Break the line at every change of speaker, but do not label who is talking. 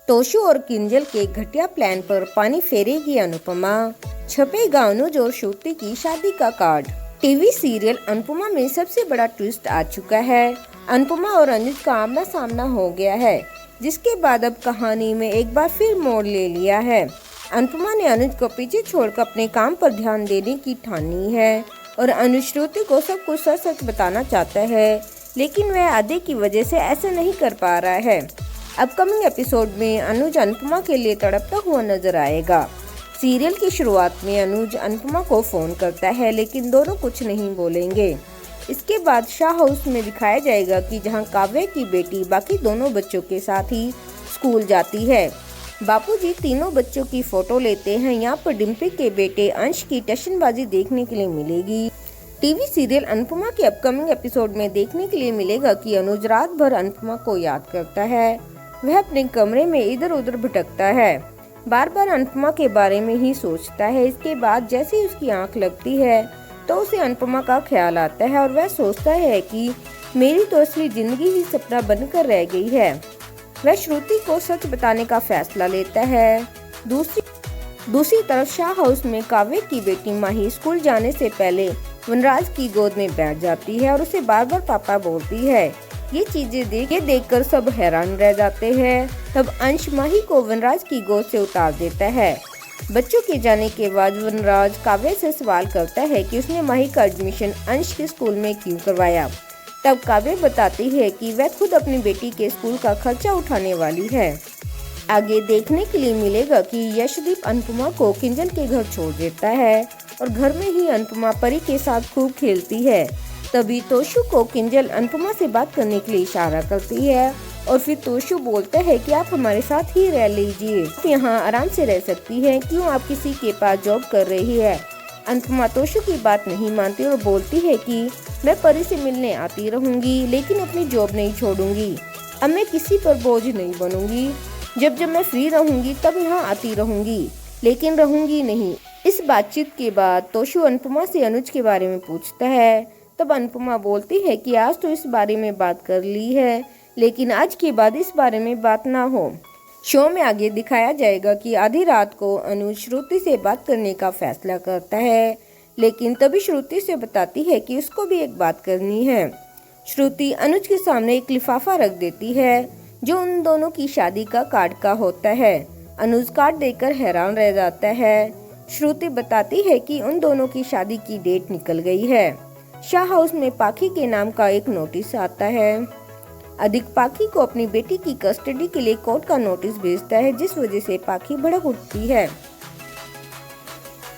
तोशु और किंजल के घटिया प्लान पर पानी फेरेगी अनुपमा। छपेगा अनुज और श्रुति की शादी का कार्ड। टीवी सीरियल अनुपमा में सबसे बड़ा ट्विस्ट आ चुका है। अनुपमा और अनुज का आमना सामना हो गया है, जिसके बाद अब कहानी में एक बार फिर मोड़ ले लिया है। अनुपमा ने अनुज को पीछे छोड़कर अपने काम पर ध्यान देने की ठानी है और अनुज श्रुति को सब कुछ सच सच बताना चाहता है, लेकिन वह आधे की वजह से ऐसा नहीं कर पा रहा है। अपकमिंग एपिसोड में अनुज अनुपमा के लिए तड़पता हुआ नजर आएगा। सीरियल की शुरुआत में अनुज अनुपमा को फोन करता है, लेकिन दोनों कुछ नहीं बोलेंगे। इसके बाद शाह हाउस में दिखाया जाएगा कि जहां काव्य की बेटी बाकी दोनों बच्चों के साथ ही स्कूल जाती है। बापूजी तीनों बच्चों की फोटो लेते हैं। यहाँ पर डिम्पी के बेटे अंश की टशनबाजी देखने के लिए मिलेगी। टीवी सीरियल अनुपमा के अपकमिंग एपिसोड में देखने के लिए मिलेगा कि अनुज रात भर अनुपमा को याद करता है। वह अपने कमरे में इधर उधर भटकता है, बार बार अनुपमा के बारे में ही सोचता है। इसके बाद जैसे ही उसकी आंख लगती है तो उसे अनुपमा का ख्याल आता है और वह सोचता है कि मेरी तो असली जिंदगी ही सपना बनकर रह गई है। वह श्रुति को सच बताने का फैसला लेता है। दूसरी तरफ शाह हाउस में काव्य की बेटी माही स्कूल जाने से पहले वनराज की गोद में बैठ जाती है और उसे बार बार पापा बोलती है। ये चीजें देखकर सब हैरान रह जाते हैं। तब अंश माही को वनराज की गोद से उतार देता है। बच्चों के जाने के बाद वनराज काव्य से सवाल करता है कि उसने माही का एडमिशन अंश के स्कूल में क्यों करवाया। तब काव्य बताती है कि वह खुद अपनी बेटी के स्कूल का खर्चा उठाने वाली है। आगे देखने के लिए मिलेगा कि यशदीप अनुपमा को किंजल के घर छोड़ देता है और घर में ही अनुपमा परी के साथ खूब खेलती है। तभी तोशु को किंजल अनुपमा से बात करने के लिए इशारा करती है और फिर तोशु बोलता है कि आप हमारे साथ ही रह लीजिए, आप यहाँ आराम से रह सकती हैं, क्यों आप किसी के पास जॉब कर रही है। अनुपमा तोशु की बात नहीं मानती और बोलती है कि मैं परी से मिलने आती रहूंगी, लेकिन अपनी जॉब नहीं छोड़ूंगी। अब मैं किसी पर बोझ नहीं बनूंगी। जब मैं फ्री रहूंगी तब यहाँ आती रहूंगी, लेकिन रहूंगी नहीं। इस बातचीत के बाद तोशु अनुपमा से अनुज के बारे में पूछता है। तब अनुपमा बोलती है कि आज तो इस बारे में बात कर ली है, लेकिन आज के बाद इस बारे में बात ना हो। शो में आगे दिखाया जाएगा कि आधी रात को अनुज श्रुति से बात करने का फैसला करता है, लेकिन तभी श्रुति से बताती है कि उसको भी एक बात करनी है। श्रुति अनुज के सामने एक लिफाफा रख देती है जो उन दोनों की शादी का कार्ड का होता है। अनुज कार्ड देखकर हैरान रह जाता है। श्रुति बताती है कि उन दोनों की शादी की डेट निकल गई है। शाह हाउस में पाखी के नाम का एक नोटिस आता है। अधिक पाखी को अपनी बेटी की कस्टडी के लिए कोर्ट का नोटिस भेजता है, जिस वजह से पाखी भड़क उठती है।